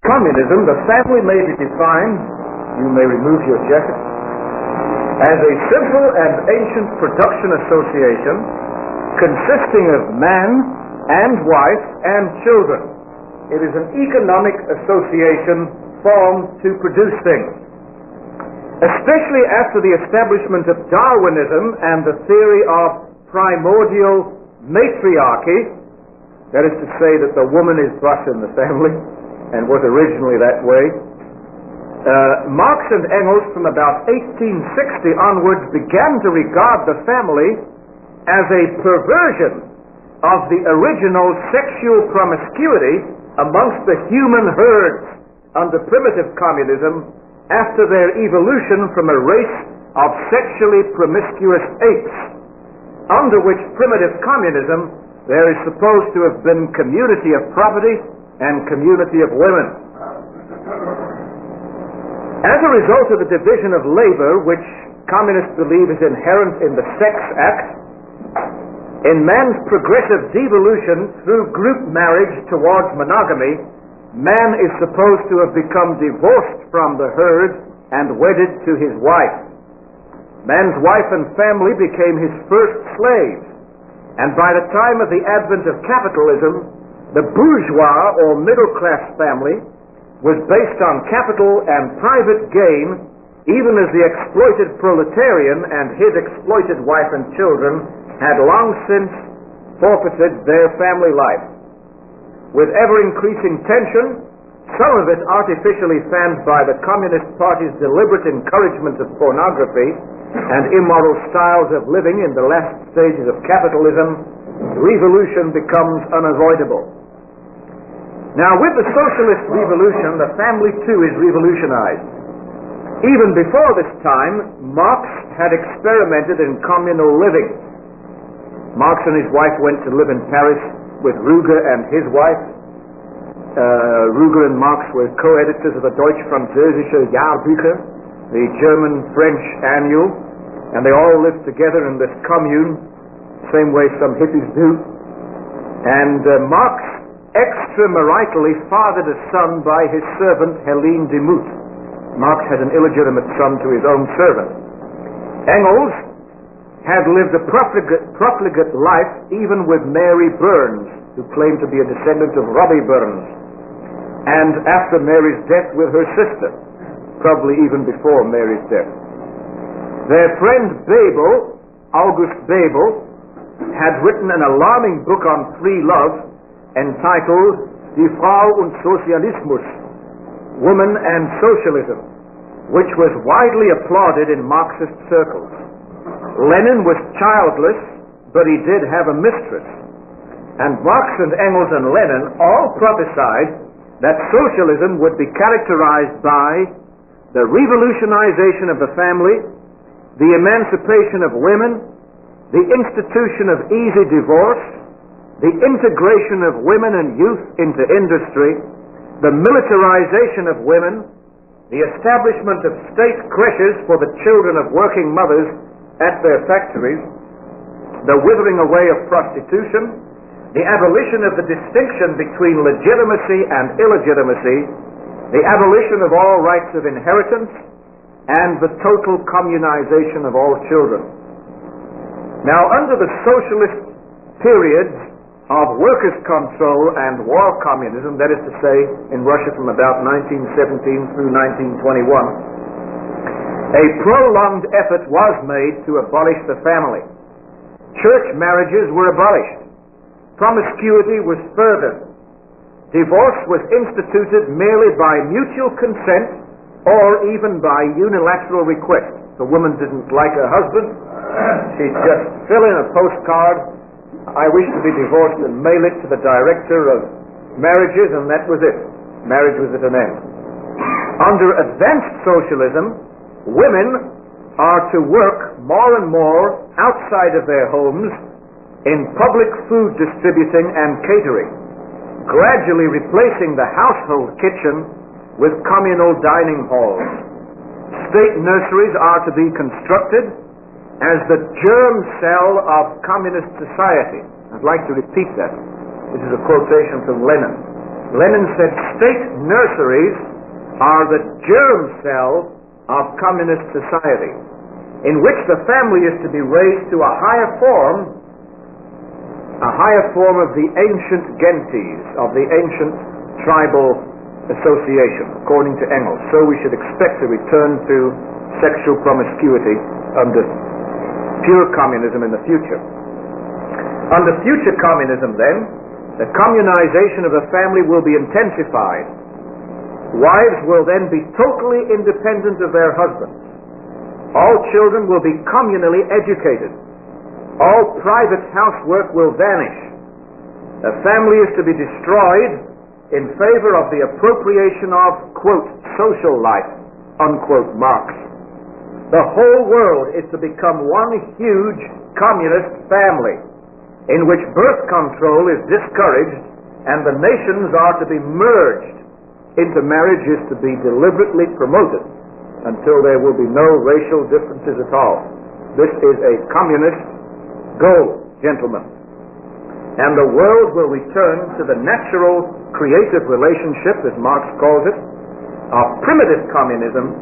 communism, the family may be defined, you may remove your jacket, as a simple and ancient production association consisting of man and wife and children. It is an economic association formed to produce things. Especially after the establishment of Darwinism and the theory of primordial matriarchy, that is to say that the woman is boss in the family, and was originally that way, Marx and Engels from about 1860 onwards began to regard the family as a perversion of the original sexual promiscuity amongst the human herds under primitive communism after their evolution from a race of sexually promiscuous apes, under which primitive communism there is supposed to have been community of property and community of women. As a result of the division of labor, which communists believe is inherent in the Sex Act, in man's progressive devolution through group marriage towards monogamy, man is supposed to have become divorced from the herd and wedded to his wife. Man's wife and family became his first slaves, and by the time of the advent of capitalism, the bourgeois or middle-class family was based on capital and private gain, even as the exploited proletarian and his exploited wife and children had long since forfeited their family life. With ever-increasing tension, some of it artificially fanned by the Communist Party's deliberate encouragement of pornography and immoral styles of living in the last stages of capitalism, revolution becomes unavoidable. Now, with the socialist revolution, the family too is revolutionized. Even before this time, Marx had experimented in communal living. Marx and his wife went to live in Paris with Ruger and his wife. Ruger and Marx were co-editors of the Deutsch-Französische Jahrbücher, the German-French annual, and they all lived together in this commune, same way some hippies do. And Marx extramaritally fathered a son by his servant Helene de Moot. Marx had an illegitimate son to his own servant. Engels had lived a profligate life even with Mary Burns, who claimed to be a descendant of Robbie Burns, and after Mary's death with her sister, probably even before Mary's death. Their friend Bebel, August Bebel, had written an alarming book on free love entitled Die Frau und Sozialismus, Woman and Socialism, which was widely applauded in Marxist circles. Lenin was childless, but he did have a mistress. And Marx and Engels and Lenin all prophesied that socialism would be characterized by the revolutionization of the family, the emancipation of women, the institution of easy divorce, the integration of women and youth into industry, the militarization of women, the establishment of state creches for the children of working mothers at their factories, the withering away of prostitution, the abolition of the distinction between legitimacy and illegitimacy, the abolition of all rights of inheritance, and the total communization of all children. Now, under the socialist periods of workers' control and war communism, that is to say, in Russia from about 1917 through 1921, a prolonged effort was made to abolish the family. Church marriages were abolished. Promiscuity was furthered. Divorce was instituted merely by mutual consent or even by unilateral request. The woman didn't like her husband, she'd just fill in a postcard, I wish to be divorced, and mail it to the director of marriages, and that was it. Marriage was at an end. Under advanced socialism, women are to work more and more outside of their homes in public food distributing and catering, gradually replacing the household kitchen with communal dining halls. State nurseries are to be constructed as the germ cell of communist society. I'd like to repeat that. This is a quotation from Lenin. Lenin said state nurseries are the germ cell of communist society, in which the family is to be raised to a higher form of the ancient gentes, of the ancient tribal association, according to Engels. So we should expect a return to sexual promiscuity under pure communism in the future. Under future communism, then, the communization of the family will be intensified. Wives will then be totally independent of their husbands. All children will be communally educated. All private housework will vanish. The family is to be destroyed in favor of the appropriation of, quote, social life, unquote, Marx. The whole world is to become one huge communist family, in which birth control is discouraged and the nations are to be merged into marriages to be deliberately promoted until there will be no racial differences at all. This is a communist goal, gentlemen. And the world will return to the natural creative relationship, as Marx calls it, of primitive communism,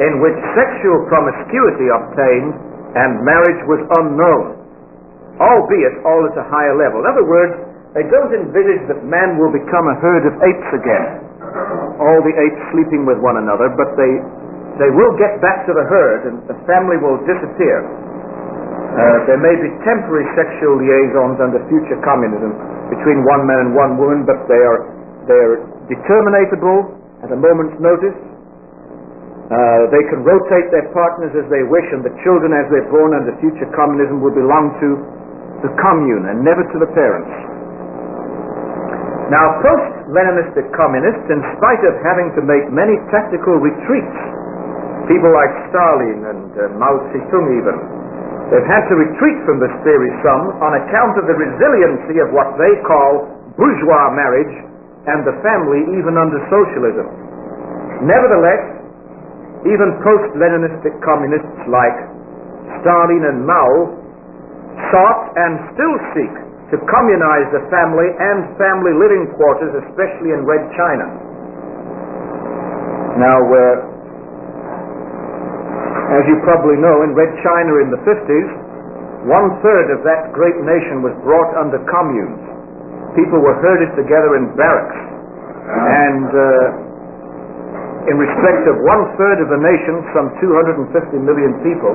in which sexual promiscuity obtained and marriage was unknown, albeit all at a higher level. In other words, they don't envisage that man will become a herd of apes again, all the apes sleeping with one another, but they will get back to the herd and the family will disappear. There may be temporary sexual liaisons under future communism between one man and one woman, but they are determinatable at a moment's notice. They can rotate their partners as they wish, and the children as they're born under future communism will belong to the commune and never to the parents. Now, post-Leninistic communists, in spite of having to make many tactical retreats, people like Stalin and Mao Zedong even, they've had to retreat from this theory some on account of the resiliency of what they call bourgeois marriage and the family even under socialism. Nevertheless, even post-Leninistic communists like Stalin and Mao sought and still seek to communize the family and family living quarters, especially in Red China. Now, as you probably know, in Red China in the 50s, 1/3 of that great nation was brought under communes. People were herded together in barracks, and in respect of 1/3 of the nation, some 250 million people,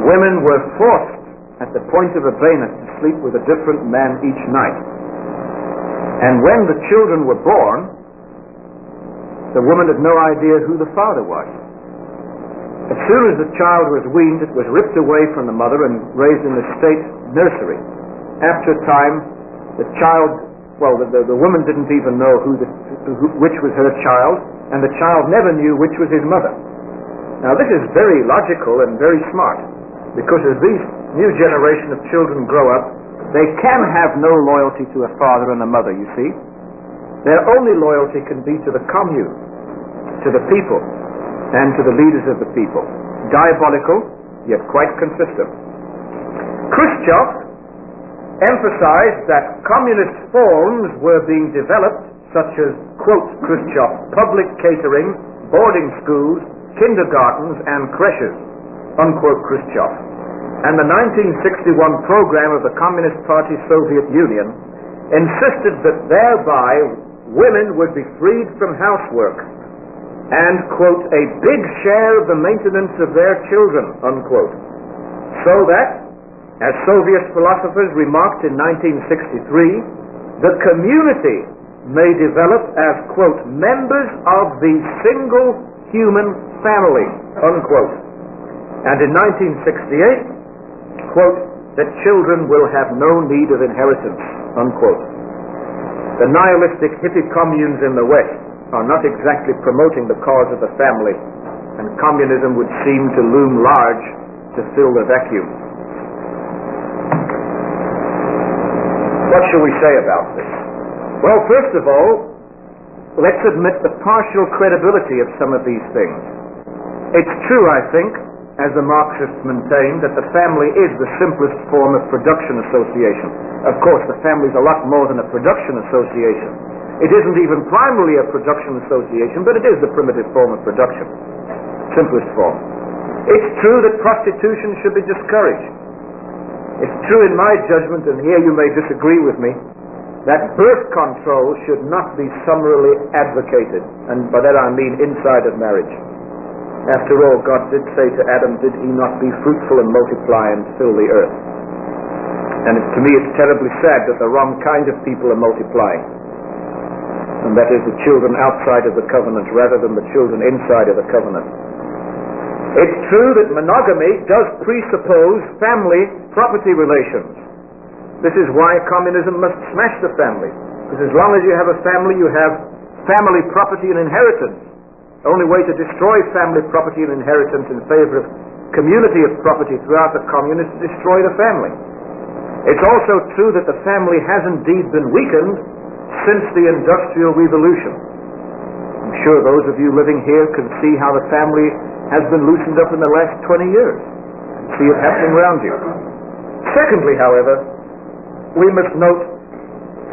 women were forced at the point of a bayonet to sleep with a different man each night. And when the children were born, the woman had no idea who the father was. As soon as the child was weaned, it was ripped away from the mother and raised in the state nursery. After a time, the child, the woman didn't even know which was her child, and the child never knew which was his mother. Now, this is very logical and very smart, because as these new generation of children grow up, they can have no loyalty to a father and a mother, you see. Their only loyalty can be to the commune, to the people, and to the leaders of the people. Diabolical, yet quite consistent. Khrushchev emphasized that communist forms were being developed, such as, quote, Khrushchev, public catering, boarding schools, kindergartens, and creches, unquote, Khrushchev. And the 1961 program of the Communist Party Soviet Union insisted that thereby women would be freed from housework and, quote, a big share of the maintenance of their children, unquote. So that, as Soviet philosophers remarked in 1963, the community may develop as, quote, members of the single human family, unquote. And in 1968, quote, that children will have no need of inheritance, unquote. The nihilistic hippie communes in the West are not exactly promoting the cause of the family, and communism would seem to loom large to fill the vacuum. What shall we say about this? Well, first of all, let's admit the partial credibility of some of these things. It's true, I think, as the Marxists maintain, that the family is the simplest form of production association. Of course, the family is a lot more than a production association. It isn't even primarily a production association, but it is the primitive form of production, simplest form. It's true that prostitution should be discouraged. It's true in my judgment, and here you may disagree with me, that birth control should not be summarily advocated, and by that I mean inside of marriage. After all, God did say to Adam, did he not be fruitful and multiply and fill the earth? And to me it's terribly sad that the wrong kind of people are multiplying. And that is the children outside of the covenant rather than the children inside of the covenant. It's true that monogamy does presuppose family property relations. This is why communism must smash the family. Because as long as you have a family, you have family property and inheritance. The only way to destroy family property and inheritance in favor of community of property throughout the commune is to destroy the family. It's also true that the family has indeed been weakened since the Industrial Revolution. I'm sure those of you living here can see how the family has been loosened up in the last 20 years. See it happening around you. Secondly, however, we must note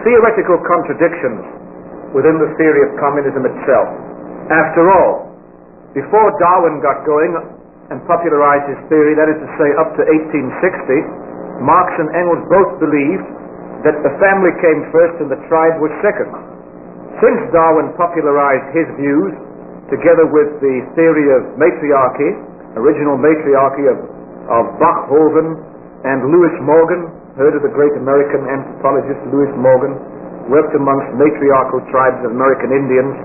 theoretical contradictions within the theory of communism itself. After all, before Darwin got going and popularized his theory, that is to say up to 1860, Marx and Engels both believed that the family came first and the tribe was second. Since Darwin popularized his views, together with the theory of matriarchy, original matriarchy of Bachhoven and Lewis Morgan, heard of the great American anthropologist Lewis Morgan, worked amongst matriarchal tribes of American Indians.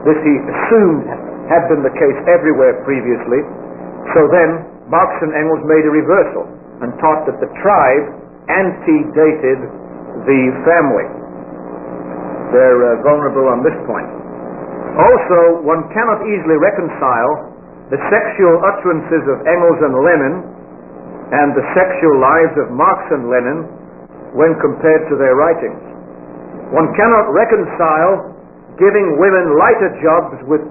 This he assumed had been the case everywhere previously. So then, Marx and Engels made a reversal and taught that the tribe antedated the family. They're vulnerable on this point. Also, one cannot easily reconcile the sexual utterances of Engels and Lenin and the sexual lives of Marx and Lenin when compared to their writings. One cannot reconcile giving women lighter jobs with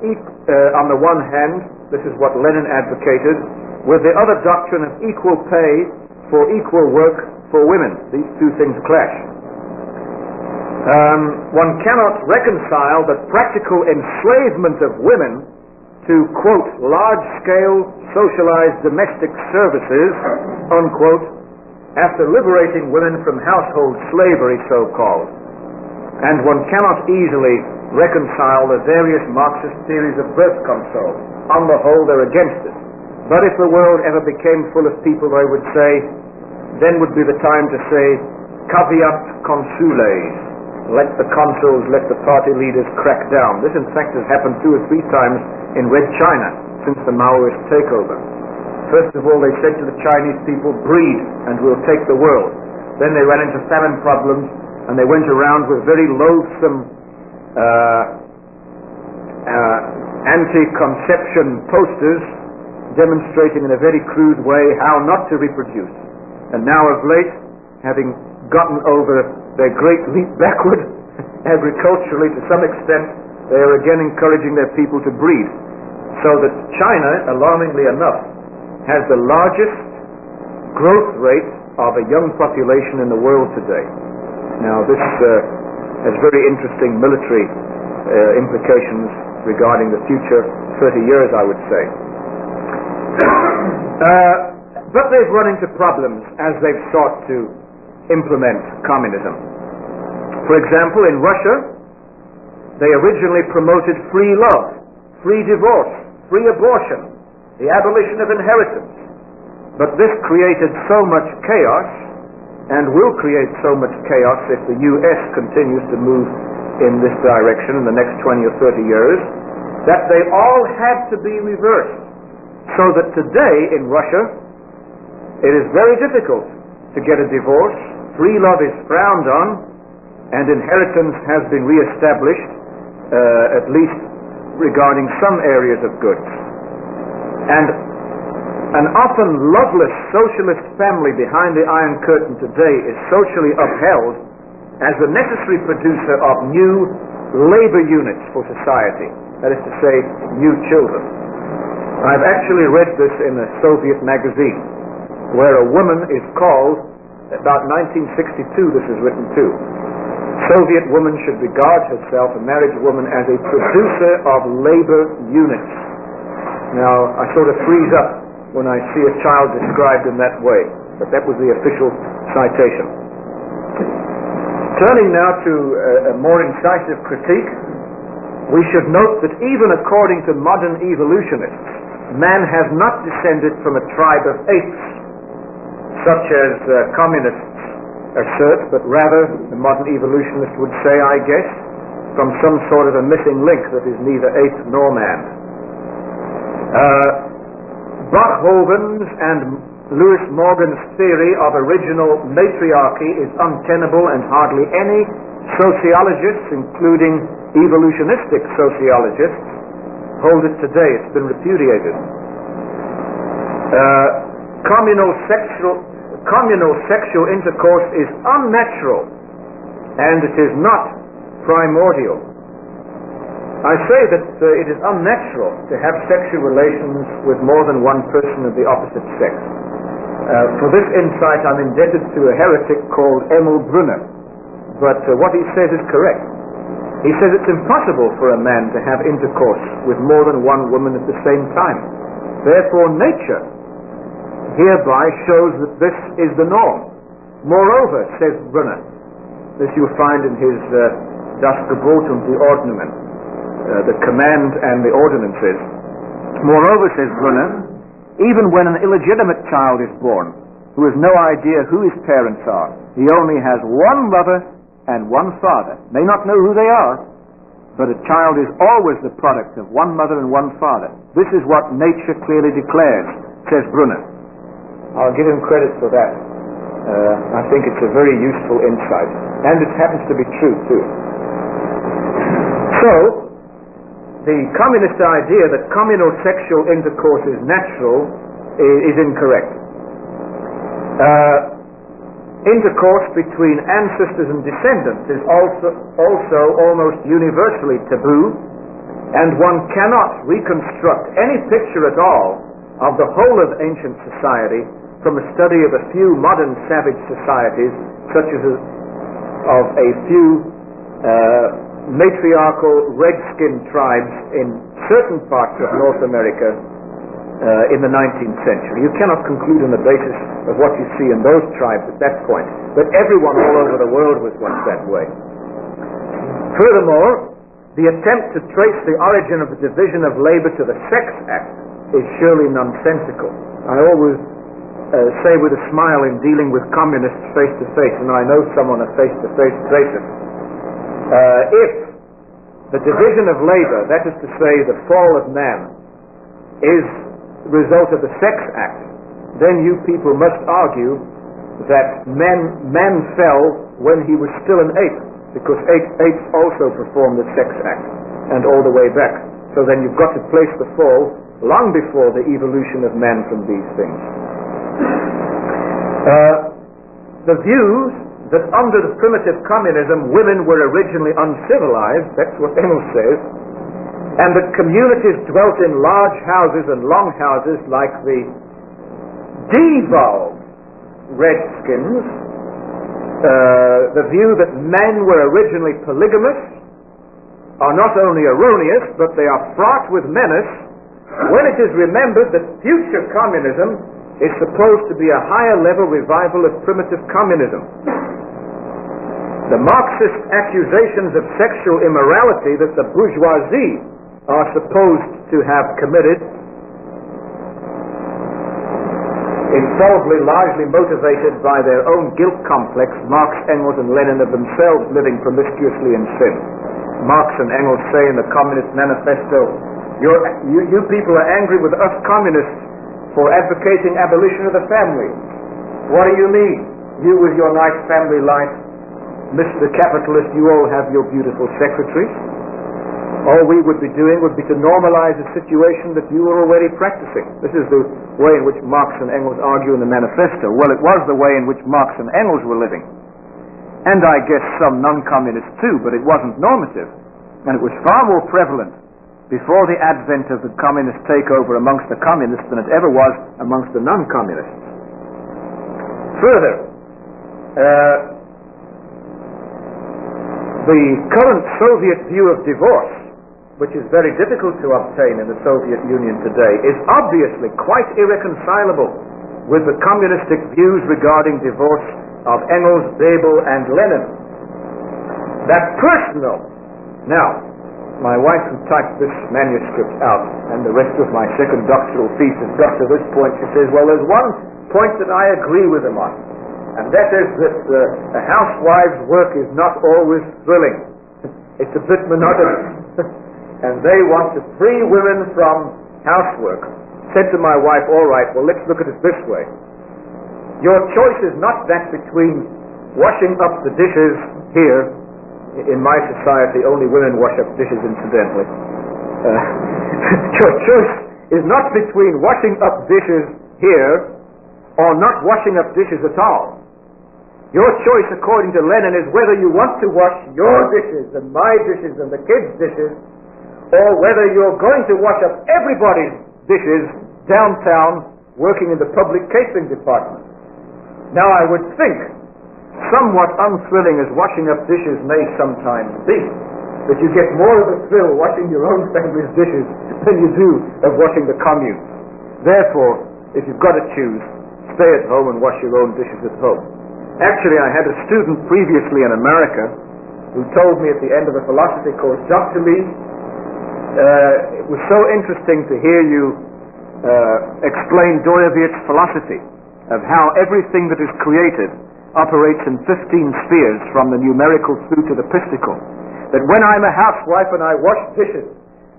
on the one hand, this is what Lenin advocated, with the other doctrine of equal pay for equal work for women. These two things clash. One cannot reconcile the practical enslavement of women to, quote, large-scale socialized domestic services, unquote, after liberating women from household slavery, so-called. And one cannot easily reconcile the various Marxist theories of birth control. On the whole, they're against it. But if the world ever became full of people, they would say, then would be the time to say, caveat consules. Let the consuls, let the party leaders crack down. This, in fact, has happened 2 or 3 times in Red China since the Maoist takeover. First of all, they said to the Chinese people, breed and we'll take the world. Then they ran into famine problems and they went around with very loathsome anti-conception posters demonstrating in a very crude way how not to reproduce. And now of late, having gotten over their great leap backward agriculturally to some extent, they are again encouraging their people to breed. So that China, alarmingly enough, has the largest growth rate of a young population in the world today. Now this has very interesting military implications regarding the future 30 years, I would say. But they've run into problems as they've sought to implement communism. For example, in Russia, they originally promoted free love, free divorce, free abortion, the abolition of inheritance. But this created so much chaos, and will create so much chaos if the U.S. continues to move in this direction in the next 20 or 30 years, that they all had to be reversed. So that today in Russia, it is very difficult to get a divorce, free love is frowned on, and inheritance has been reestablished, at least regarding some areas of goods. And an often loveless socialist family behind the Iron Curtain today is socially upheld as the necessary producer of new labor units for society, that is to say, new children. I've actually read this in a Soviet magazine, where a woman is called, about 1962 this is written too, Soviet woman should regard herself, a married woman, as a producer of labor units. Now, I sort of freeze up when I see a child described in that way, but that was the official citation. Turning now to a more incisive critique, we should note that even according to modern evolutionists, man has not descended from a tribe of apes, such as communists assert, but rather, the modern evolutionist would say, I guess, from some sort of a missing link that is neither ape nor man. Bachhoven's and Lewis Morgan's theory of original matriarchy is untenable, and hardly any sociologists, including evolutionistic sociologists, hold it today. It's been repudiated. Communal sexual intercourse is unnatural, and it is not primordial. I say that it is unnatural to have sexual relations with more than one person of the opposite sex. For this insight, I'm indebted to a heretic called Emil Brunner, but what he says is correct. He says it's impossible for a man to have intercourse with more than one woman at the same time. Therefore, nature hereby shows that this is the norm. Moreover, says Brunner, this you'll find in his Das Gebot und die Ordnungen, the command and the ordinances. Moreover, says Brunner, even when an illegitimate child is born, who has no idea who his parents are, he only has one mother and one father, may not know who they are, but a child is always the product of one mother and one father. This is what nature clearly declares, says Brunner. I'll give him credit for that. I think it's a very useful insight, and it happens to be true too. So, the communist idea that communal sexual intercourse is natural is incorrect. Intercourse between ancestors and descendants is also almost universally taboo, and one cannot reconstruct any picture at all of the whole of ancient society from a study of a few modern savage societies, such as of a few matriarchal red-skinned tribes in certain parts of North America in the 19th century. You cannot conclude on the basis of what you see in those tribes at that point, but everyone all over the world was once that way. Furthermore, the attempt to trace the origin of the division of labor to the Sex Act is surely nonsensical. I always say with a smile in dealing with communists face to face, and I know some on a face-to-face basis, if the division of labor, that is to say the fall of man, is the result of the Sex Act, then you people must argue that man fell when he was still an ape, because apes also performed the Sex Act, and all the way back. So then you've got to place the fall long before the evolution of man from these things. The views that under the primitive communism women were originally uncivilized, that's what Emil says, and that communities dwelt in large houses and long houses like the devolved redskins, the view that men were originally polygamous, are not only erroneous, but they are fraught with menace when it is remembered that future communism is supposed to be a higher level revival of primitive communism. The Marxist accusations of sexual immorality that the bourgeoisie are supposed to have committed is probably largely motivated by their own guilt complex, Marx, Engels, and Lenin of themselves living promiscuously in sin. Marx and Engels say in the Communist Manifesto, you people are angry with us communists for advocating abolition of the family. What do you mean? You with your nice family life, Mr. Capitalist, you all have your beautiful secretaries. All we would be doing would be to normalize a situation that you were already practicing. This is the way in which Marx and Engels argue in the Manifesto. Well, it was the way in which Marx and Engels were living. And I guess some non-communists too, but it wasn't normative. And it was far more prevalent before the advent of the communist takeover amongst the communists than it ever was amongst the non-communists. Further, The current Soviet view of divorce, which is very difficult to obtain in the Soviet Union today, is obviously quite irreconcilable with the communistic views regarding divorce of Engels, Bebel, and Lenin. That personal. Now, my wife who typed this manuscript out and the rest of my second doctoral thesis got to this point. She says, well, there's one point that I agree with him on, and that is that a housewife's work is not always thrilling. It's a bit monotonous. And they want to free women from housework. Said to my wife, all right, well, let's look at it this way. Your choice is not that between washing up the dishes here. In my society, only women wash up dishes, incidentally. Your choice is not between washing up dishes here or not washing up dishes at all. Your choice, according to Lenin, is whether you want to wash your dishes and my dishes and the kids' dishes, or whether you're going to wash up everybody's dishes downtown working in the public catering department. Now, I would think somewhat unthrilling as washing up dishes may sometimes be, that you get more of a thrill washing your own family's dishes than you do of washing the commune. Therefore, if you've got to choose, stay at home and wash your own dishes at home. Actually, I had a student previously in America who told me at the end of a philosophy course, Dr. Lee, it was so interesting to hear you explain Doyevitch's philosophy of how everything that is created operates in 15 spheres from the numerical through to the pistical. That when I'm a housewife and I wash dishes,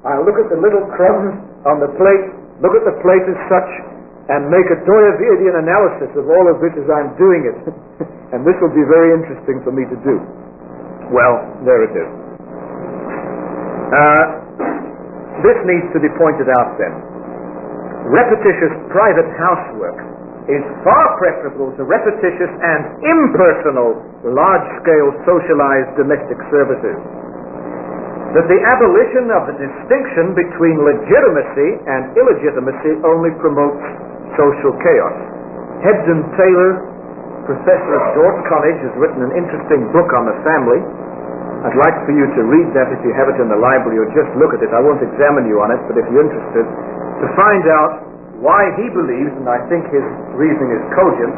I look at the little crumbs on the plate, look at the plate as such, and make a Doyevitian analysis of all of this as I'm doing it. And this will be very interesting for me to do. Well, there it is. This needs to be pointed out then. Repetitious private housework is far preferable to repetitious and impersonal large-scale socialized domestic services. That the abolition of the distinction between legitimacy and illegitimacy only promotes social chaos. Hebden Taylor, professor at Dordt College, has written an interesting book on the family. I'd like for you to read that if you have it in the library, or just look at it. I won't examine you on it, but if you're interested, to find out why he believes, and I think his reasoning is cogent,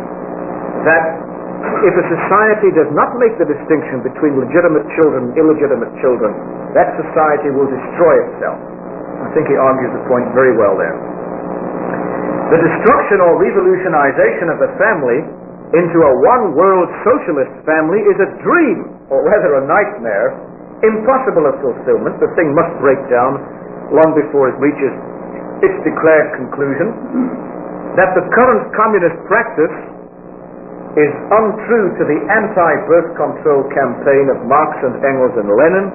that if a society does not make the distinction between legitimate children and illegitimate children, that society will destroy itself. I think he argues the point very well there. The destruction or revolutionization of the family into a one-world socialist family is a dream, or rather a nightmare, impossible of fulfillment. The thing must break down long before it reaches its declared conclusion. That the current communist practice is untrue to the anti-birth control campaign of Marx and Engels and Lenin.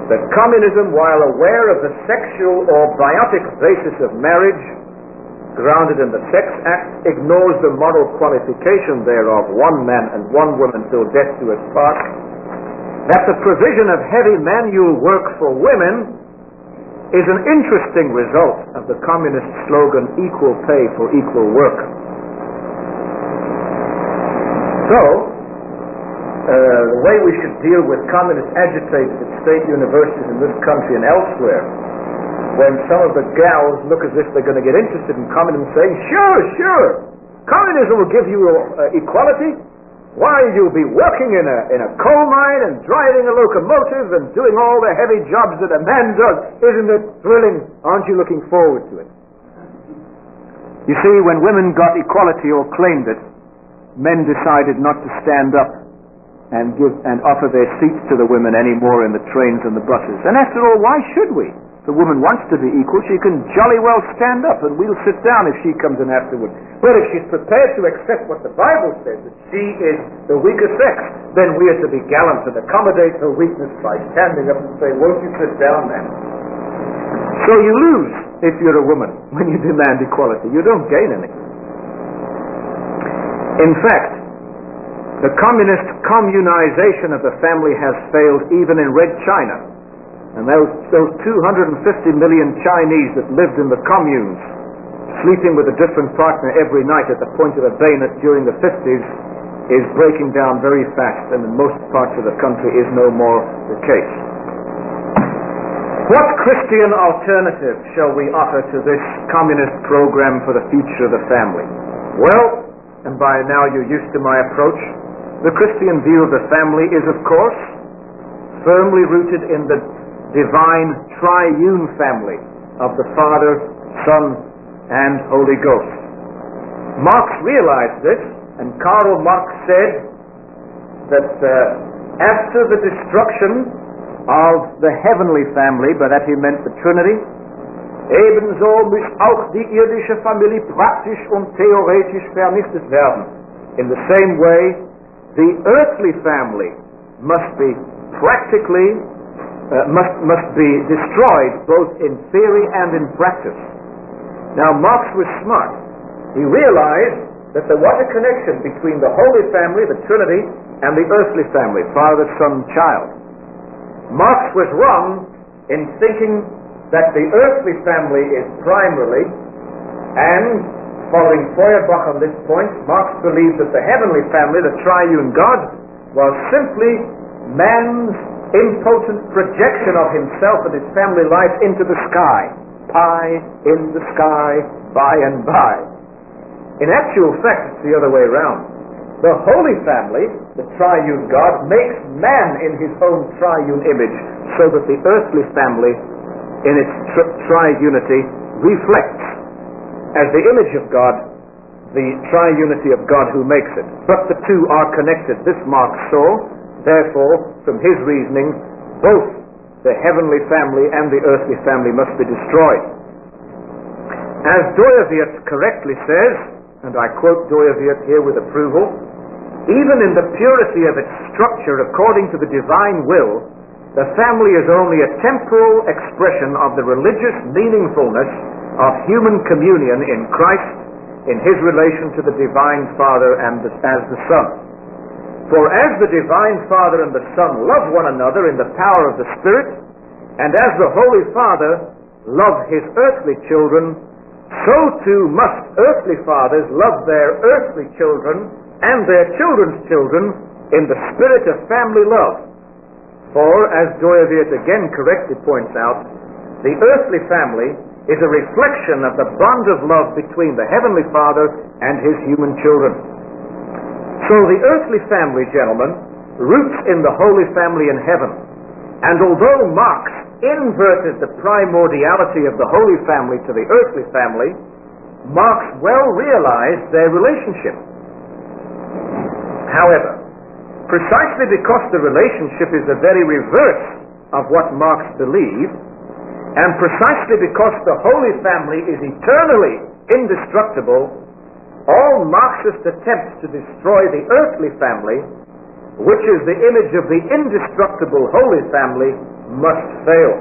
That communism, while aware of the sexual or biotic basis of marriage, grounded in the Sex Act, ignores the moral qualification thereof, one man and one woman till death do us part. That the provision of heavy manual work for women is an interesting result of the communist slogan, equal pay for equal work. So, the way we should deal with communist agitators at state universities in this country and elsewhere, when some of the gals look as if they're going to get interested in communism, saying, sure, communism will give you equality. Why, you'll be working in a coal mine and driving a locomotive and doing all the heavy jobs that a man does. Isn't it thrilling? Aren't you looking forward to it? You see, when women got equality or claimed it, men decided not to stand up and offer their seats to the women anymore in the trains and the buses. And after all, why should we? If a woman wants to be equal, she can jolly well stand up, and we'll sit down if she comes in afterward. But if she's prepared to accept what the Bible says, that she is the weaker sex, then we are to be gallant and accommodate her weakness by standing up and say, won't you sit down then? So you lose if you're a woman when you demand equality. You don't gain anything. In fact, the communist communization of the family has failed even in Red China. And those 250 million Chinese that lived in the communes, sleeping with a different partner every night at the point of a bayonet during the 50s, is breaking down very fast, and in most parts of the country is no more the case. What Christian alternative shall we offer to this communist program for the future of the family? Well, and by now you're used to my approach, the Christian view of the family is, of course, firmly rooted in the divine triune family of the Father, Son, and Holy Ghost. Marx realized this, and Karl Marx said that after the destruction of the heavenly family, by that he meant the Trinity, ebenso muss auch die irdische Familie praktisch und theoretisch vernichtet werden. In the same way, the earthly family must be practically, must be destroyed both in theory and in practice. Now Marx was smart. He realized that there was a connection between the Holy Family, the Trinity, and the earthly family, Father, Son, Child. Marx was wrong in thinking that the earthly family is primarily, and following Feuerbach on this point, Marx believed that the heavenly family, the triune God, was simply man's impotent projection of himself and his family life into the sky. Pie in the sky, by and by. In actual fact, it's the other way around. The Holy Family, the triune God, makes man in his own triune image, so that the earthly family, in its triunity, reflects, as the image of God, the triunity of God who makes it. But the two are connected. This Marx saw, therefore, from his reasoning, both the heavenly family and the earthly family must be destroyed. As Doyeviet correctly says, and I quote Doyeviet here with approval, even in the purity of its structure according to the divine will, the family is only a temporal expression of the religious meaningfulness of human communion in Christ in his relation to the divine Father and as the Son. For as the divine Father and the Son love one another in the power of the Spirit, and as the Holy Father loves his earthly children, so too must earthly fathers love their earthly children and their children's children in the spirit of family love. For, as Doyeviet again correctly points out, the earthly family is a reflection of the bond of love between the Heavenly Father and his human children. So the earthly family, gentlemen, roots in the Holy Family in heaven. And although Marx inverted the primordiality of the Holy Family to the earthly family, Marx well realized their relationship. However, precisely because the relationship is the very reverse of what Marx believed, and precisely because the Holy Family is eternally indestructible, all Marxist attempts to destroy the earthly family, which is the image of the indestructible Holy Family, must fail.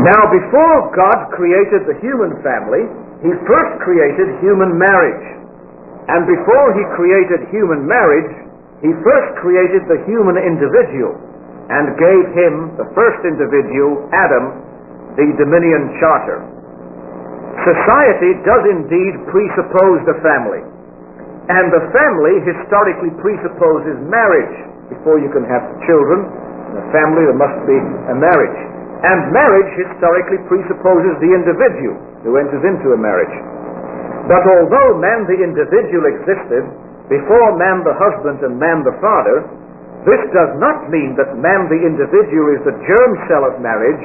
Now, before God created the human family, he first created human marriage. And before he created human marriage, he first created the human individual and gave him, the first individual, Adam, the dominion charter. Society does indeed presuppose the family. And the family historically presupposes marriage. Before you can have children in a family, there must be a marriage. And marriage historically presupposes the individual who enters into a marriage. But although man the individual existed before man the husband and man the father, this does not mean that man the individual is the germ cell of marriage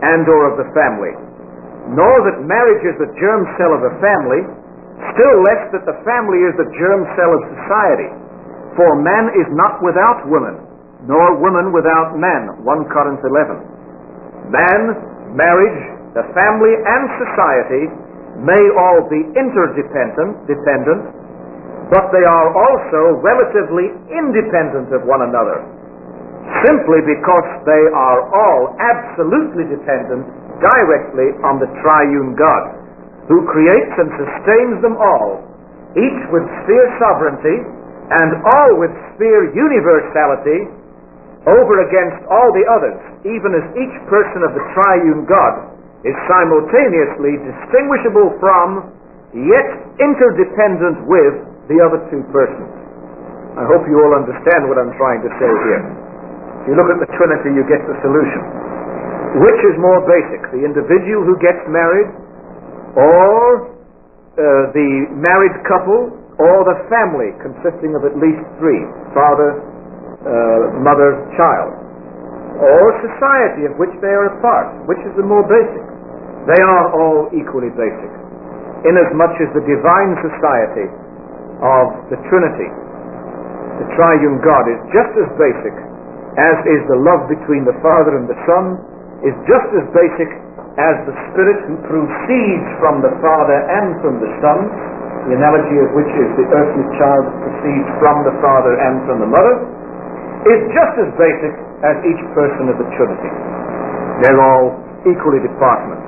and or of the family, nor that marriage is the germ cell of a family, still less that the family is the germ cell of society. For man is not without woman, nor woman without man, 1 Corinth 11. Man, marriage, the family, and society may all be interdependent, but they are also relatively independent of one another, simply because they are all absolutely dependent directly on the triune God, who creates and sustains them all, each with sphere sovereignty and all with sphere universality over against all the others, even as each person of the triune God is simultaneously distinguishable from yet interdependent with the other two persons. I hope you all understand what I'm trying to say here. If you look at the Trinity, you get the solution. Which is more basic, the individual who gets married, or the married couple, or the family consisting of at least three, father, mother, child, or society of which they are a part? Which is the more basic? They are all equally basic, inasmuch as the divine society of the Trinity, the triune God, is just as basic as is the love between the Father and the Son, is just as basic as the Spirit who proceeds from the Father and from the Son, the analogy of which is the earthly child that proceeds from the Father and from the Mother, is just as basic as each person of the Trinity. They're all equally department,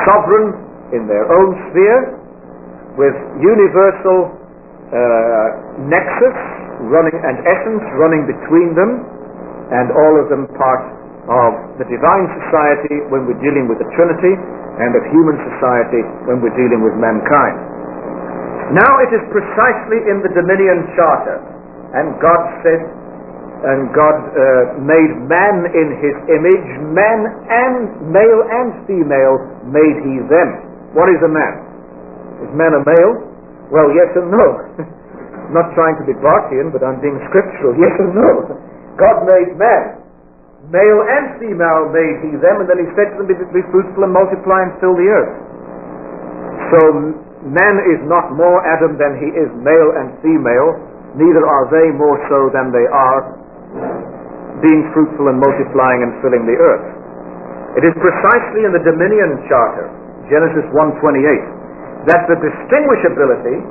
sovereign in their own sphere, with universal nexus running and essence running between them, and all of them part of the divine society when we're dealing with the Trinity, and of human society when we're dealing with mankind. Now it is precisely in the dominion charter, and God said, and God made man in his image, man and male and female made he them. What is a man? Is man a male? Well, yes and no. I'm not trying to be Barthian, but I'm being scriptural. Yes and no. God made man. Male and female made he them, and then he said to them, be fruitful and multiply and fill the earth. So man is not more Adam than he is male and female, neither are they more so than they are being fruitful and multiplying and filling the earth. It is precisely in the dominion charter, Genesis 1:28, that the distinguishability,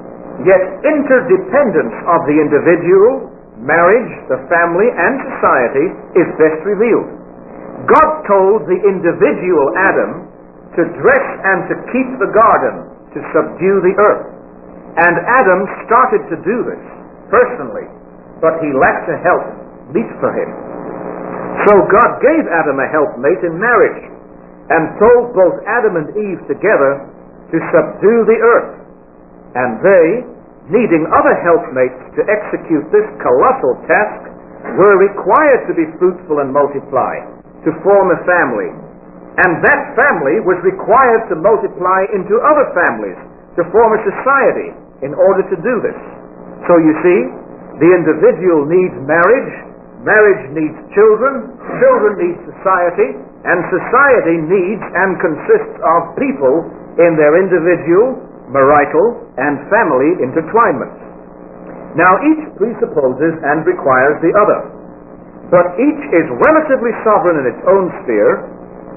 yet interdependence of the individual, marriage, the family, and society is best revealed. God told the individual Adam to dress and to keep the garden, to subdue the earth. And Adam started to do this personally, but he lacked a helpmeet for him. So God gave Adam a helpmate in marriage, and told both Adam and Eve together to subdue the earth. And they, needing other helpmates to execute this colossal task, were required to be fruitful and multiply, to form a family. And that family was required to multiply into other families, to form a society in order to do this. So you see, the individual needs marriage, marriage needs children, children need society, and society needs and consists of people in their individual, marital, and family intertwinements. Now each presupposes and requires the other, but each is relatively sovereign in its own sphere,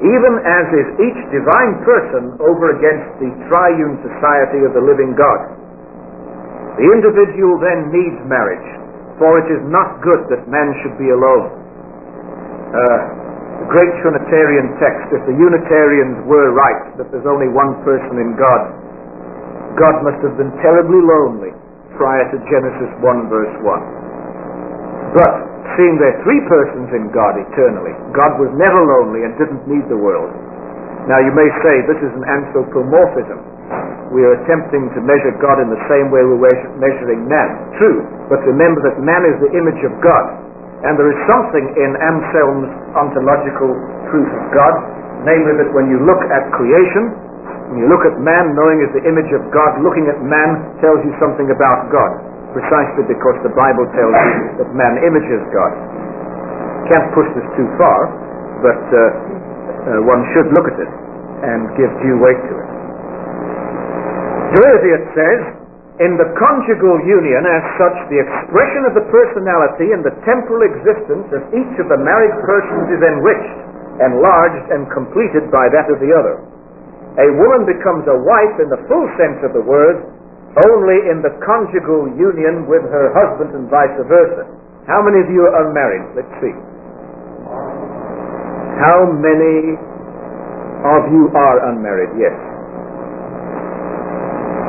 even as is each divine person over against the triune society of the living God. The individual then needs marriage, for it is not good that man should be alone. The great Trinitarian text, if the Unitarians were right, that there's only one person in God, God must have been terribly lonely prior to Genesis 1 verse 1. But, seeing there are three persons in God eternally, God was never lonely and didn't need the world. Now you may say this is an anthropomorphism. We are attempting to measure God in the same way we're measuring man. True, but remember that man is the image of God. And there is something in Anselm's ontological truth of God, namely that when you look at creation, when you look at man, knowing is the image of God, looking at man tells you something about God, precisely because the Bible tells you that man images God. Can't push this too far, but one should look at it and give due weight to it. Joviat says, in the conjugal union as such, the expression of the personality and the temporal existence of each of the married persons is enriched, enlarged, and completed by that of the other. A woman becomes a wife in the full sense of the word only in the conjugal union with her husband and vice versa. How many of you are unmarried? Let's see. How many of you are unmarried? Yes.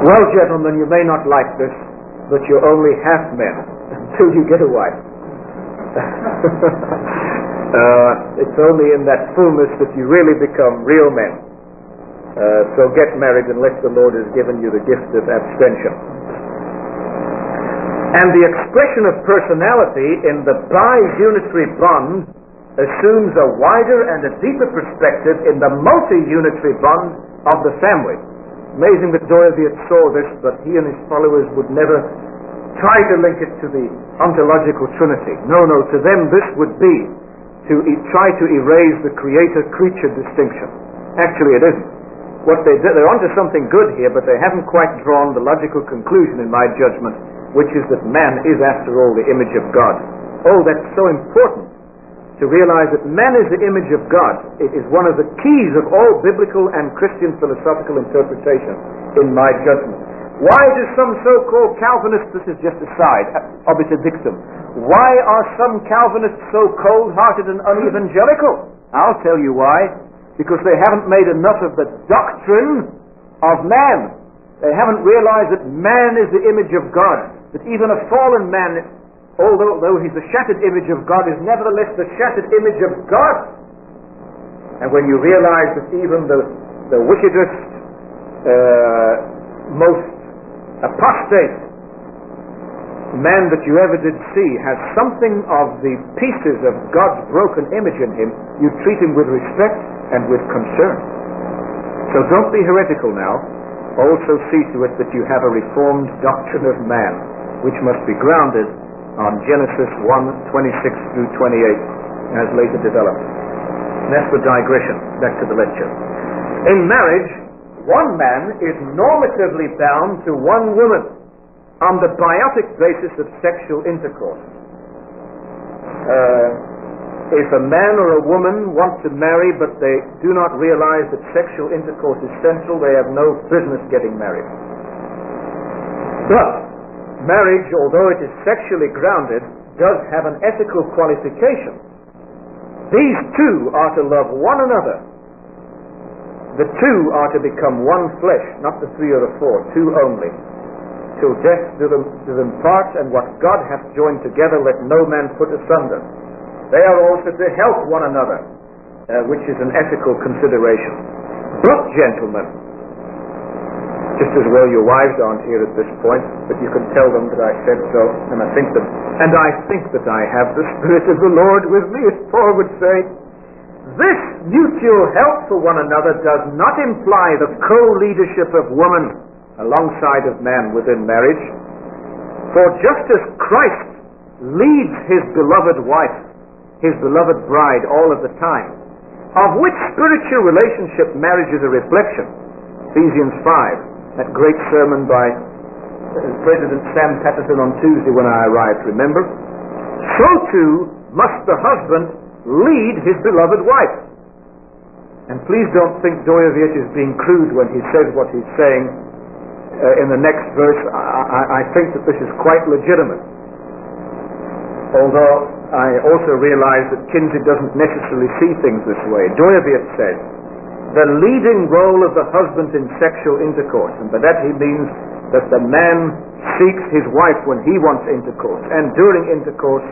Well, gentlemen, you may not like this, but you're only half men until you get a wife. It's only in that fullness that you really become real men. So get married unless the Lord has given you the gift of abstention. And the expression of personality in the bi-unitary bond assumes a wider and a deeper perspective in the multi-unitary bond of the family. Amazing that Doiviet saw this, but he and his followers would never try to link it to the ontological Trinity. No, to them this would be to try to erase the creator-creature distinction. Actually, it isn't. They're onto something good here, but they haven't quite drawn the logical conclusion, in my judgment, which is that man is, after all, the image of God. Oh, that's so important to realize that man is the image of God. It is one of the keys of all biblical and Christian philosophical interpretation, in my judgment. Why do some so-called Calvinists, this is just aside, obiter dictum, why are some Calvinists so cold-hearted and unevangelical? I'll tell you why. Because they haven't made enough of the doctrine of man. They haven't realized that man is the image of God. That even a fallen man, although he's the shattered image of God, is nevertheless the shattered image of God. And when you realize that even the wickedest, most apostate man that you ever did see has something of the pieces of God's broken image in him, you treat him with respect and with concern. So don't be heretical now. Also see to it that you have a reformed doctrine of man, which must be grounded on Genesis 1:26 through 28, as later developed. And that's the digression. Back to the lecture. In marriage, one man is normatively bound to one woman on the biotic basis of sexual intercourse. If a man or a woman want to marry but they do not realize that sexual intercourse is central, they have no business getting married. But marriage, although it is sexually grounded, does have an ethical qualification. These two are to love one another. The two are to become one flesh, not the three or the four, two only. Till death do them part, and what God hath joined together let no man put asunder. They are also to help one another, which is an ethical consideration. But, gentlemen, just as well your wives aren't here at this point, but you can tell them that I said so, and I think that I have the Spirit of the Lord with me, as Paul would say. This mutual help for one another does not imply the co-leadership of woman alongside of man within marriage. For just as Christ leads his beloved wife, his beloved bride, all of the time, of which spiritual relationship marriage is a reflection, Ephesians 5, that great sermon by President Sam Patterson on Tuesday when I arrived, remember? So too must the husband lead his beloved wife. And please don't think Doiviet is being crude when he says what he's saying in the next verse. I think that this is quite legitimate. Although I also realize that Kinsey doesn't necessarily see things this way. Doiviet says, the leading role of the husband in sexual intercourse, and by that he means that the man seeks his wife when he wants intercourse, and during intercourse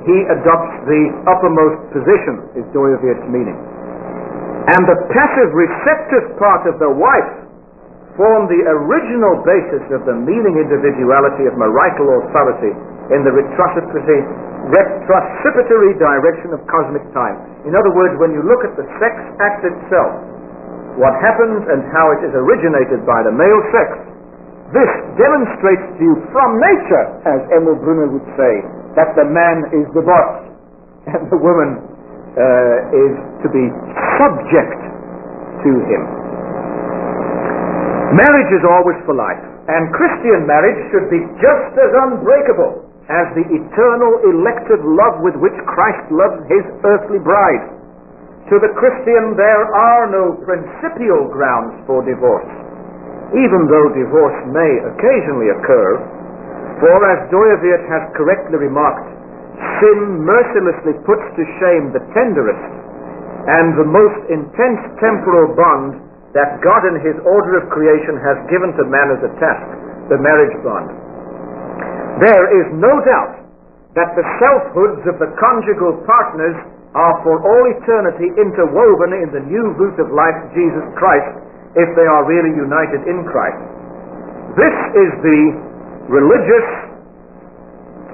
he adopts the uppermost position, is Doiviet's meaning. And the passive receptive part of the wife form the original basis of the meaning individuality of marital authority in the retrocitory direction of cosmic time. In other words, when you look at the sex act itself, what happens and how it is originated by the male sex, this demonstrates to you from nature, as Emil Brunner would say, that the man is the boss and the woman is to be subject to him. Marriage is always for life, and Christian marriage should be just as unbreakable as the eternal elective love with which Christ loves his earthly bride. To the Christian there are no principial grounds for divorce, even though divorce may occasionally occur, for as Doiviet has correctly remarked, sin mercilessly puts to shame the tenderest and the most intense temporal bond that God in his order of creation has given to man as a task, the marriage bond. There is no doubt that the selfhoods of the conjugal partners are for all eternity interwoven in the new root of life, Jesus Christ, if they are really united in Christ. This is the religious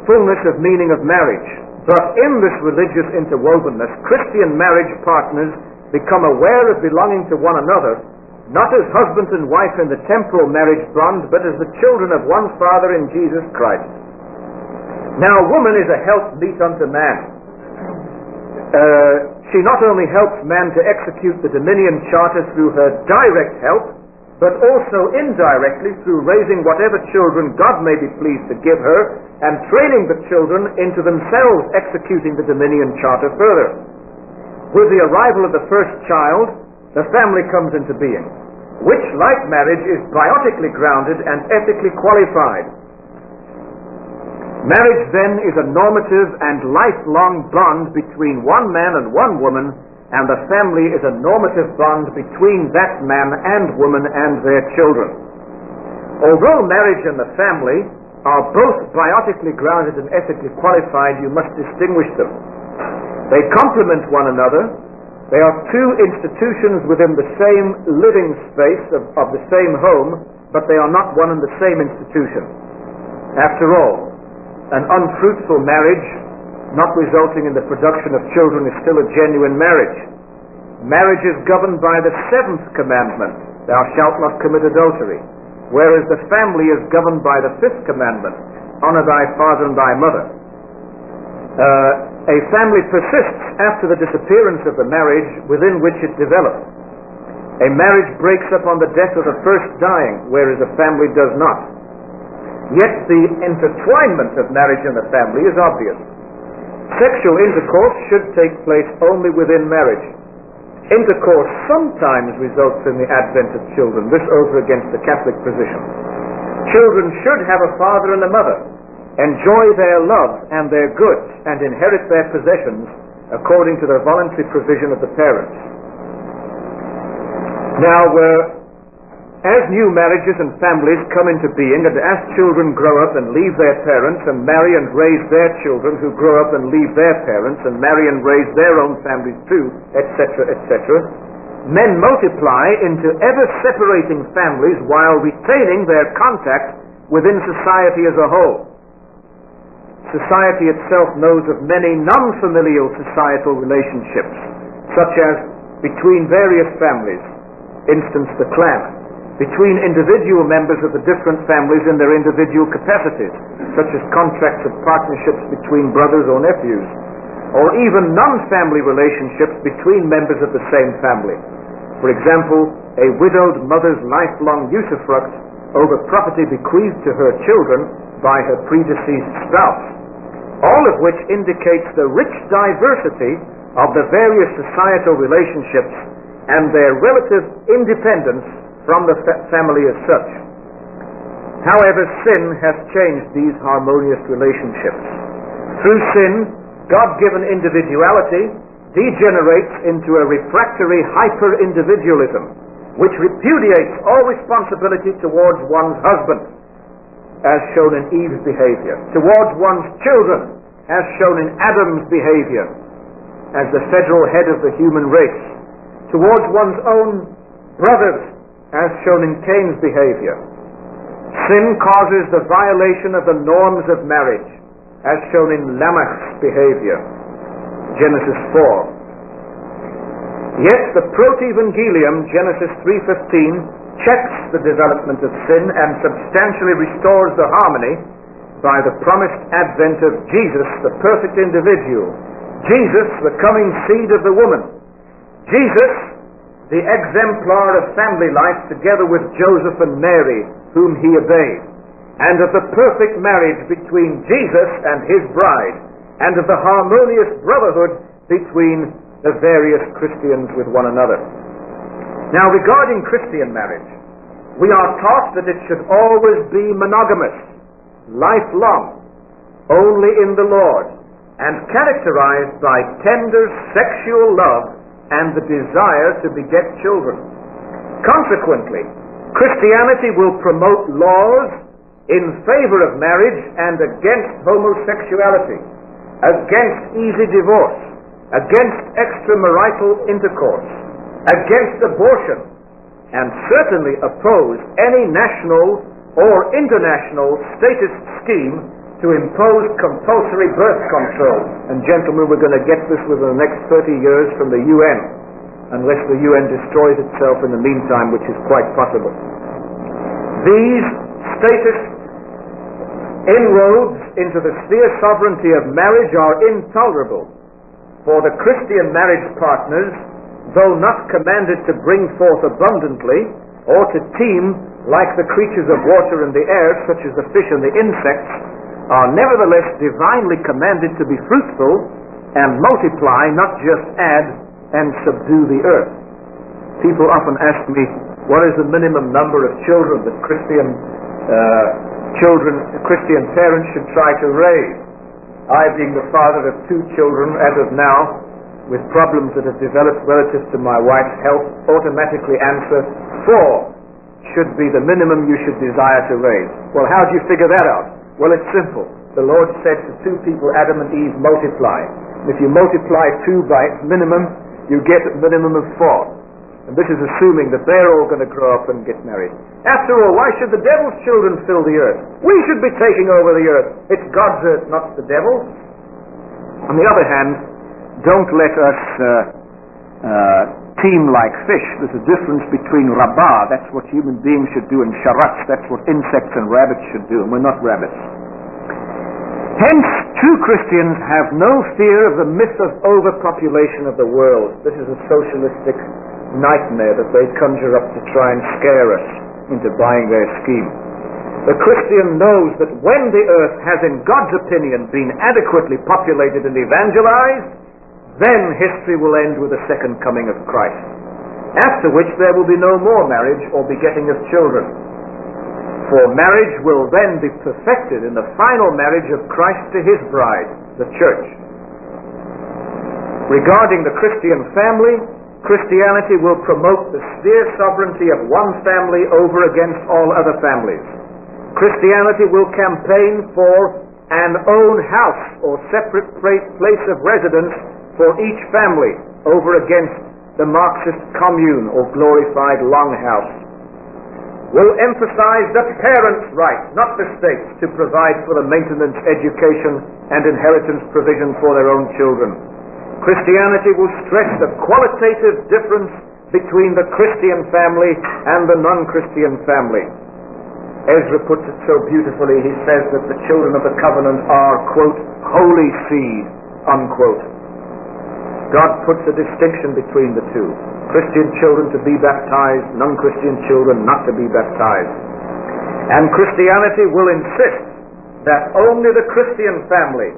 fullness of meaning of marriage. But in this religious interwovenness, Christian marriage partners become aware of belonging to one another, not as husband and wife in the temporal marriage bond, but as the children of one Father in Jesus Christ. Now, woman is a helpmeet unto man. She not only helps man to execute the dominion charter through her direct help, but also indirectly through raising whatever children God may be pleased to give her, and training the children into themselves executing the dominion charter further. With the arrival of the first child, the family comes into being, which, like marriage, is biotically grounded and ethically qualified. Marriage, then, is a normative and lifelong bond between one man and one woman, and the family is a normative bond between that man and woman and their children. Although marriage and the family are both biotically grounded and ethically qualified, you must distinguish them. They complement one another. They are two institutions within the same living space of the same home, but they are not one and the same institution. After all, an unfruitful marriage, not resulting in the production of children, is still a genuine marriage. Marriage is governed by the 7th commandment, thou shalt not commit adultery, whereas the family is governed by the 5th commandment, honor thy father and thy mother. A family persists after the disappearance of the marriage within which it developed. A marriage breaks up on the death of the first dying, whereas a family does not. Yet the intertwinement of marriage and the family is obvious. Sexual intercourse should take place only within marriage. Intercourse sometimes results in the advent of children, this over against the Catholic position. Children should have a father and a mother, enjoy their love and their goods, and inherit their possessions according to the voluntary provision of the parents. Now, as new marriages and families come into being, and as children grow up and leave their parents and marry and raise their children who grow up and leave their parents and marry and raise their own families too, etc., etc., men multiply into ever-separating families while retaining their contact within society as a whole. Society itself knows of many non-familial societal relationships, such as between various families, instance the clan, between individual members of the different families in their individual capacities, such as contracts of partnerships between brothers or nephews, or even non-family relationships between members of the same family. For example, a widowed mother's lifelong usufruct over property bequeathed to her children by her predeceased spouse, all of which indicates the rich diversity of the various societal relationships and their relative independence from the family as such. However, sin has changed these harmonious relationships. Through sin, God-given individuality degenerates into a refractory hyper-individualism, which repudiates all responsibility towards one's husband, as shown in Eve's behavior, towards one's children, as shown in Adam's behavior, as the federal head of the human race, towards one's own brothers, as shown in Cain's behavior. Sin causes the violation of the norms of marriage, as shown in Lamech's behavior, Genesis 4. Yet the Protevangelium, Genesis 3:15, checks the development of sin and substantially restores the harmony by the promised advent of Jesus, the perfect individual. Jesus, the coming seed of the woman. Jesus, the exemplar of family life, together with Joseph and Mary, whom he obeyed, and of the perfect marriage between Jesus and his bride, and of the harmonious brotherhood between the various Christians with one another. Now, regarding Christian marriage, we are taught that it should always be monogamous, lifelong, only in the Lord, and characterized by tender sexual love and the desire to beget children. Consequently, Christianity will promote laws in favor of marriage and against homosexuality, against easy divorce, against extramarital intercourse, against abortion, and certainly oppose any national or international statist scheme to impose compulsory birth control. And gentlemen, we're going to get this within the next 30 years from the UN, unless the UN destroys itself in the meantime, which is quite possible. These statist inroads into the sphere sovereignty of marriage are intolerable, for the Christian marriage partners, though not commanded to bring forth abundantly, or to teem like the creatures of water and the air, such as the fish and the insects, are nevertheless divinely commanded to be fruitful and multiply, not just add and subdue the earth. People often ask me, what is the minimum number of children that Christian parents should try to raise? I, being the father of 2 children as of now, with problems that have developed relative to my wife's health, automatically answer 4 should be the minimum you should desire to raise. Well, how do you figure that out? Well, it's simple. The Lord said to 2 people, Adam and Eve, multiply. And if you multiply 2 by its minimum, you get a minimum of 4. And this is assuming that they're all going to grow up and get married. After all, why should the devil's children fill the earth? We should be taking over the earth. It's God's earth, not the devil's. On the other hand, don't let us teem like fish. There's a difference between rabah, that's what human beings should do, and sharatz, that's what insects and rabbits should do, and we're not rabbits. Hence, true Christians have no fear of the myth of overpopulation of the world. This is a socialistic nightmare that they conjure up to try and scare us into buying their scheme. The Christian knows that when the earth has, in God's opinion, been adequately populated and evangelized, then history will end with the second coming of Christ, after which there will be no more marriage or begetting of children. For marriage will then be perfected in the final marriage of Christ to his bride, the church. Regarding the Christian family, Christianity will promote the sphere sovereignty of one family over against all other families. Christianity will campaign for an own house or separate place of residence for each family over against the Marxist commune or glorified longhouse. Will emphasize the parents' right, not the state's, to provide for the maintenance, education, and inheritance provision for their own children. Christianity will stress the qualitative difference between the Christian family and the non-Christian family. Ezra puts it so beautifully. He says that the children of the covenant are, quote, holy seed, unquote. God puts a distinction between the two. Christian children to be baptized, non-Christian children not to be baptized. And Christianity will insist that only the Christian family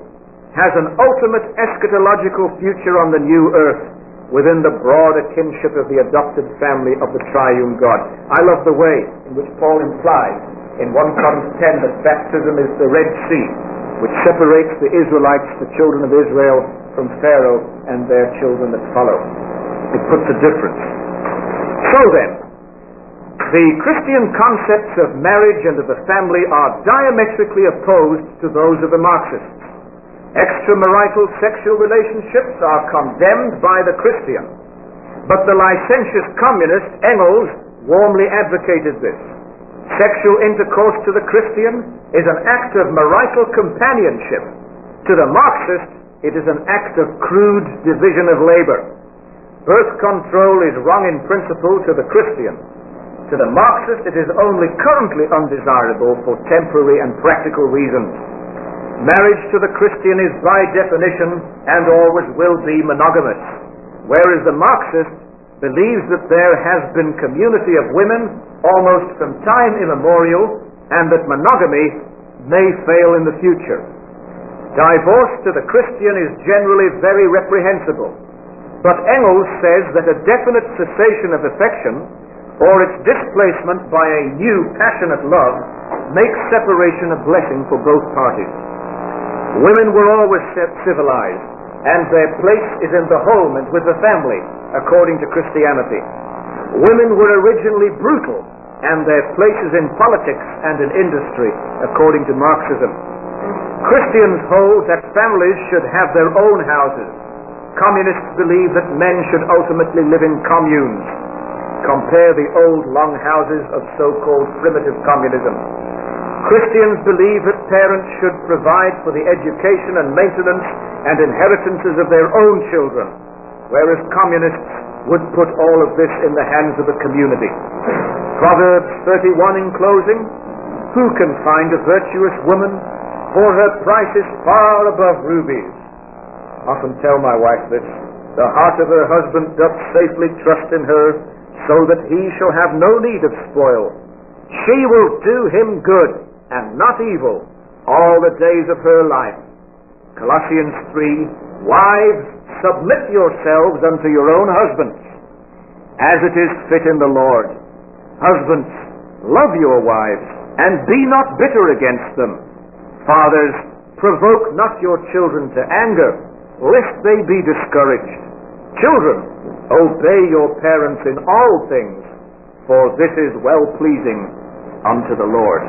has an ultimate eschatological future on the new earth within the broader kinship of the adopted family of the triune God. I love the way in which Paul implies in 1 Corinthians 10 that baptism is the Red Sea, which separates the Israelites, the children of Israel, from Pharaoh and their children that follow. It puts a difference. So then, the Christian concepts of marriage and of the family are diametrically opposed to those of the Marxists. Extramarital sexual relationships are condemned by the Christian, but the licentious communist Engels warmly advocated this. Sexual intercourse to the Christian is an act of marital companionship. To the Marxist, it is an act of crude division of labor. Birth control is wrong in principle to the Christian. To the Marxist, it is only currently undesirable for temporary and practical reasons. Marriage to the Christian is by definition and always will be monogamous, whereas the Marxist believes that there has been community of women almost from time immemorial and that monogamy may fail in the future. Divorce to the Christian is generally very reprehensible, but Engels says that a definite cessation of affection or its displacement by a new passionate love makes separation a blessing for both parties. Women were always civilized, and their place is in the home and with the family, according to Christianity. Women were originally brutal, and their place is in politics and in industry, according to Marxism. Christians hold that families should have their own houses. Communists believe that men should ultimately live in communes. Compare the old longhouses of so-called primitive communism. Christians believe that parents should provide for the education and maintenance and inheritances of their own children, whereas communists would put all of this in the hands of the community. Proverbs 31 in closing, who can find a virtuous woman? For her price is far above rubies. Often tell my wife this. The heart of her husband doth safely trust in her, so that he shall have no need of spoil. She will do him good, and not evil, all the days of her life. Colossians 3, wives, submit yourselves unto your own husbands, as it is fit in the Lord. Husbands, love your wives, and be not bitter against them. Fathers, provoke not your children to anger, lest they be discouraged. Children, obey your parents in all things, for this is well-pleasing unto the Lord.